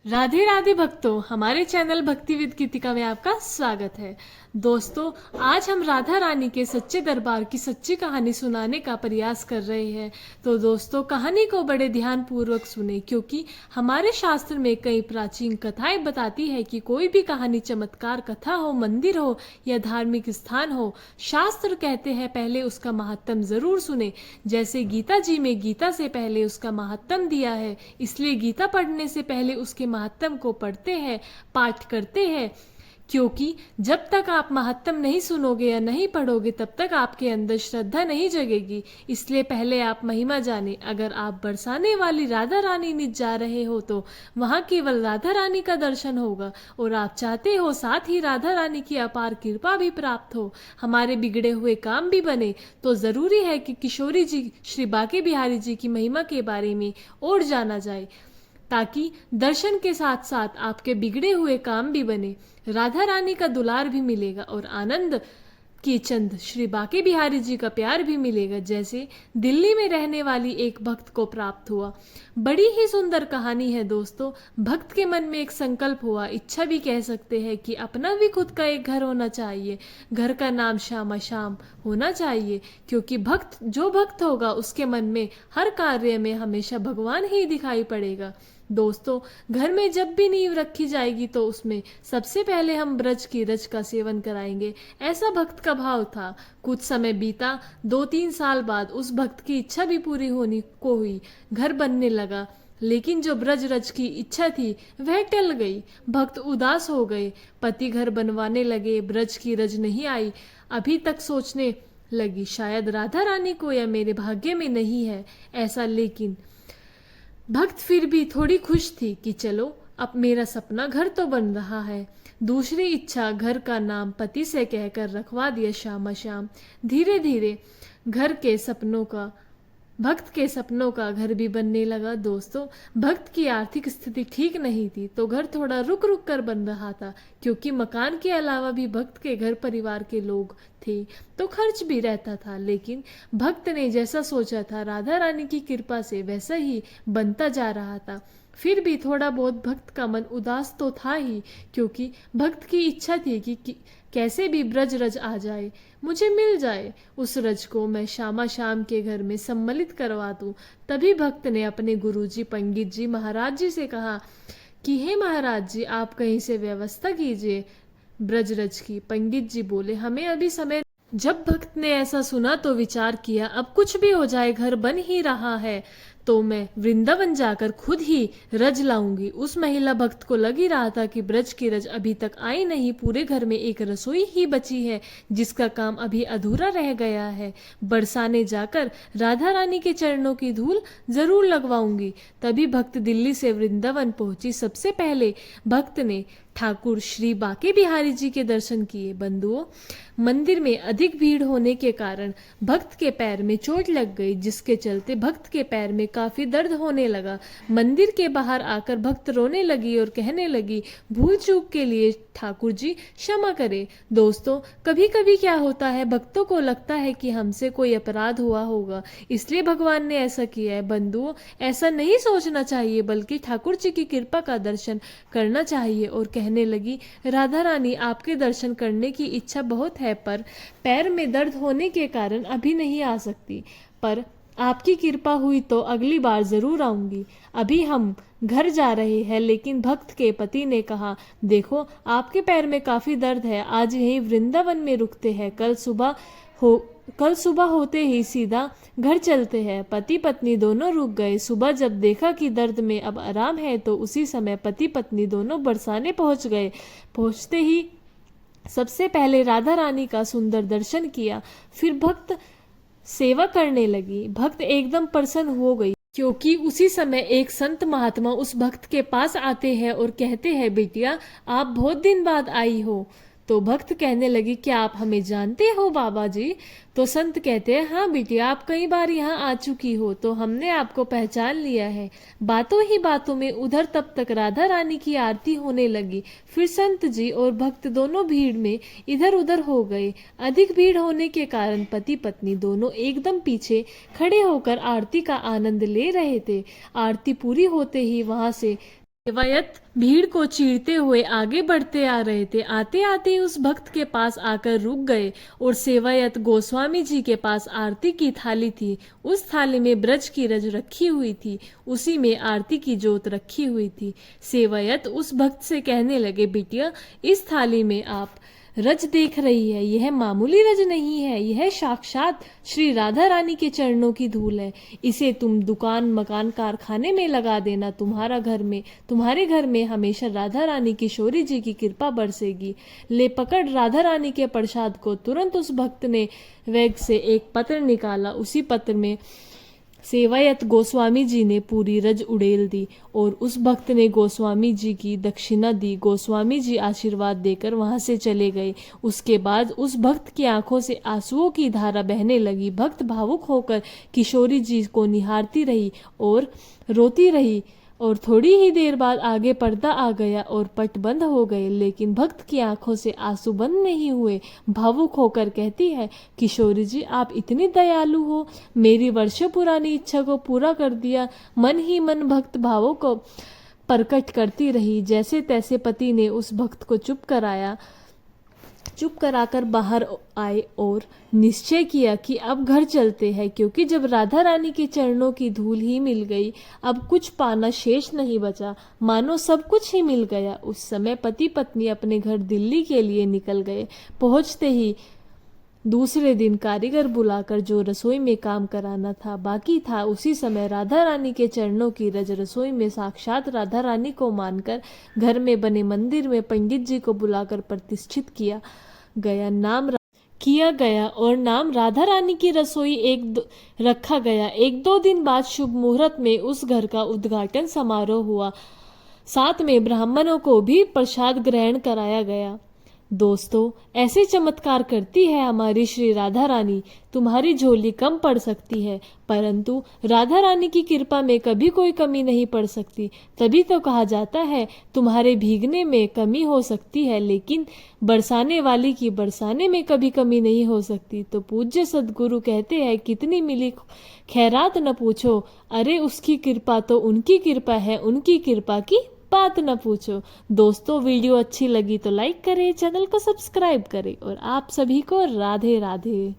राधे राधे भक्तों, हमारे चैनल भक्ति विद गीतिका में आपका स्वागत है। दोस्तों, आज हम राधा रानी के सच्चे दरबार की सच्ची कहानी सुनाने का प्रयास कर रहे हैं। तो दोस्तों, कहानी को बड़े ध्यान पूर्वक सुने, क्योंकि हमारे शास्त्र में कई प्राचीन कथाएं बताती है कि कोई भी कहानी, चमत्कार कथा हो, मंदिर हो या धार्मिक स्थान हो, शास्त्र कहते हैं पहले उसका महात्म जरूर सुने। जैसे गीता जी में गीता से पहले उसका महात्म दिया है, इसलिए गीता पढ़ने से पहले उसके महात्म को पढ़ते हैं, पाठ करते हैं। क्योंकि जब तक आप महात्म नहीं सुनोगे या नहीं पढ़ोगे, तब तक आपके अंदर श्रद्धा नहीं जगेगी। इसलिए पहले आप महिमा जाने। अगर आप बरसाने वाली राधा रानी निज जा रहे हो तो वहां केवल राधा रानी का दर्शन होगा, और आप चाहते हो साथ ही राधा रानी की अपार कृपा भी प्राप्त हो, हमारे बिगड़े हुए काम भी बने, तो जरूरी है कि किशोरी जी श्री बांके बिहारी जी की महिमा के बारे में और जाना जाए, ताकि दर्शन के साथ साथ आपके बिगड़े हुए काम भी बने, राधा रानी का दुलार भी मिलेगा और आनंद की चंद श्री बांके बिहारी जी का प्यार भी मिलेगा, जैसे दिल्ली में रहने वाली एक भक्त को प्राप्त हुआ। बड़ी ही सुंदर कहानी है दोस्तों। भक्त के मन में एक संकल्प हुआ, इच्छा भी कह सकते हैं, कि अपना भी खुद का एक घर होना चाहिए। घर का नाम श्यामा श्याम होना चाहिए, क्योंकि जो भक्त होगा उसके मन में हर कार्य में हमेशा भगवान ही दिखाई पड़ेगा। दोस्तों, घर में जब भी नींव रखी जाएगी तो उसमें सबसे पहले हम ब्रज की रज का सेवन कराएंगे, ऐसा भक्त का भाव था। कुछ समय बीता, 2-3 साल बाद उस भक्त की इच्छा भी पूरी होनी को हुई, घर बनने लगा। लेकिन जो ब्रज रज की इच्छा थी वह टल गई। भक्त उदास हो गए, पति घर बनवाने लगे, ब्रज की रज नहीं आई। अभी तक सोचने लगी, शायद राधा रानी को या मेरे भाग्य में नहीं है ऐसा। लेकिन भक्त फिर भी थोड़ी खुश थी कि चलो, अब मेरा सपना घर तो बन रहा है। दूसरी इच्छा, घर का नाम पति से कहकर रखवा दिया श्यामा श्याम। धीरे धीरे भक्त के सपनों का घर भी बनने लगा। दोस्तों, भक्त की आर्थिक स्थिति ठीक नहीं थी, तो घर थोड़ा रुक रुक कर बन रहा था, क्योंकि मकान के अलावा भी भक्त के घर परिवार के लोग थे, तो खर्च भी रहता था। लेकिन भक्त ने जैसा सोचा था, राधा रानी की कृपा से वैसा ही बनता जा रहा था। फिर भी थोड़ा बहुत भक्त का मन उदास तो था ही, क्योंकि भक्त की इच्छा थी कि कैसे भी ब्रज रज आ जाए, मुझे मिल जाए, उस रज को मैं श्यामा श्याम के घर में सम्मिलित करवा दूं। तभी भक्त ने अपने गुरुजी पंडित जी महाराज जी से कहा कि हे महाराज जी, आप कहीं से व्यवस्था कीजिए ब्रज रज की। पंडित जी बोले, हमें अभी समय। जब भक्त ने ऐसा सुना तो विचार किया, अब कुछ भी हो जाए, घर बन ही रहा है तो मैं वृंदावन जाकर खुद ही रज लाऊंगी। उस महिला भक्त को लग ही रहा था कि ब्रज की रज अभी तक आई नहीं, पूरे घर में एक रसोई ही बची है जिसका काम अभी अधूरा रह गया है। बरसाने जाकर राधा रानी के चरणों की धूल जरूर लगवाऊंगी। तभी भक्त दिल्ली से वृंदावन पहुंची। सबसे पहले भक्त ने ठाकुर श्री बांके बिहारी जी के दर्शन किए। बंधुओं, मंदिर में अधिक भीड़ होने के कारण भक्त के पैर में चोट लग गई, जिसके चलते भक्त के पैर में काफी दर्द होने लगा। मंदिर के बाहर आकर भक्त रोने लगी और कहने लगी, भूल चूक के लिए ठाकुर जी क्षमा करें। दोस्तों, कभी कभी क्या होता है, भक्तों को लगता है कि हमसे कोई अपराध हुआ होगा, इसलिए भगवान ने ऐसा किया है। बंधुओं, ऐसा नहीं सोचना चाहिए, बल्कि ठाकुर जी की कृपा का दर्शन करना चाहिए। और कहने लगी, राधा रानी, आपके दर्शन करने की इच्छा बहुत है, पर पैर में दर्द होने के कारण अभी नहीं आ सकती, पर आपकी कृपा हुई तो अगली बार जरूर आऊंगी। अभी हम घर जा रहे हैं। लेकिन भक्त के पति ने कहा, देखो, आपके पैर में काफी दर्द है, आज यहीं वृंदावन में रुकते हैं, कल सुबह होते ही सीधा घर चलते हैं। पति पत्नी दोनों रुक गए। सुबह जब देखा कि दर्द में अब आराम है, तो उसी समय पति पत्नी दोनों बरसाने पहुंच गए। पहुंचते ही सबसे पहले राधा रानी का सुंदर दर्शन किया, फिर भक्त सेवा करने लगी। भक्त एकदम प्रसन्न हो गई, क्योंकि उसी समय एक संत महात्मा उस भक्त के पास आते हैं और कहते हैं, बिटिया, आप बहुत दिन बाद आई हो। तो भक्त कहने लगी, क्या आप हमें जानते हो बाबा जी? तो संत कहते हैं, हाँ बिटिया, आप कई बार यहाँ आ चुकी हो, तो हमने आपको पहचान लिया है। बातों ही बातों में उधर तब तक राधा रानी की आरती होने लगी। फिर संत जी और भक्त दोनों भीड़ में इधर उधर हो गए। अधिक भीड़ होने के कारण पति पत्नी दोनों एकदम पीछे खड़े होकर आरती का आनंद ले रहे थे। आरती पूरी होते ही वहां से सेवायत भीड़ को चीरते हुए आगे बढ़ते आ रहे थे। आते आते उस भक्त के पास आकर रुक गए और सेवायत गोस्वामी जी के पास आरती की थाली थी। उस थाली में ब्रज की रज रखी हुई थी, उसी में आरती की जोत रखी हुई थी। सेवायत उस भक्त से कहने लगे, बिटिया, इस थाली में आप रज देख रही है, यह मामूली रज नहीं है, यह साक्षात श्री राधा रानी के चरणों की धूल है। इसे तुम दुकान मकान कारखाने में लगा देना, तुम्हारे घर में हमेशा राधा रानी किशोरी जी की कृपा बरसेगी। ले पकड़ राधा रानी के प्रसाद को। तुरंत उस भक्त ने बैग से एक पत्र निकाला। उसी पत्र में सेवायत गोस्वामी जी ने पूरी रज उड़ेल दी और उस भक्त ने गोस्वामी जी की दक्षिणा दी। गोस्वामी जी आशीर्वाद देकर वहां से चले गए। उसके बाद उस भक्त की आंखों से आंसुओं की धारा बहने लगी। भक्त भावुक होकर किशोरी जी को निहारती रही और रोती रही और थोड़ी ही देर बाद आगे पर्दा आ गया और पट बंद हो गए, लेकिन भक्त की आंखों से आंसू बंद नहीं हुए। भावुक होकर कहती है, किशोरी जी, आप इतनी दयालु हो, मेरी वर्षों पुरानी इच्छा को पूरा कर दिया। मन ही मन भक्त भावों को प्रकट करती रही। जैसे तैसे पति ने उस भक्त को चुप कराकर बाहर आए और निश्चय किया कि अब घर चलते हैं, क्योंकि जब राधा रानी के चरणों की धूल ही मिल गई, अब कुछ पाना शेष नहीं बचा, मानो सब कुछ ही मिल गया। उस समय पति पत्नी अपने घर दिल्ली के लिए निकल गए। पहुंचते ही दूसरे दिन कारीगर बुलाकर जो रसोई में काम कराना था बाकी था, उसी समय राधा रानी के चरणों की रज रसोई में साक्षात राधा रानी को मानकर घर में बने मंदिर में पंडित जी को बुलाकर प्रतिष्ठित किया गया और नाम राधा रानी की रसोई रखा गया। एक दो दिन बाद शुभ मुहूर्त में उस घर का उद्घाटन समारोह हुआ। साथ में ब्राह्मणों को भी प्रसाद ग्रहण कराया गया। दोस्तों, ऐसे चमत्कार करती है हमारी श्री राधा रानी। तुम्हारी झोली कम पड़ सकती है, परंतु राधा रानी की कृपा में कभी कोई कमी नहीं पड़ सकती। तभी तो कहा जाता है, तुम्हारे भीगने में कमी हो सकती है, लेकिन बरसाने वाली की बरसाने में कभी कमी नहीं हो सकती। तो पूज्य सद्गुरु कहते हैं, कितनी मिली खैरात न पूछो, अरे उसकी कृपा तो उनकी कृपा है, उनकी कृपा की बात न पूछो। दोस्तों, वीडियो अच्छी लगी तो लाइक करें, चैनल को सब्सक्राइब करें और आप सभी को राधे राधे।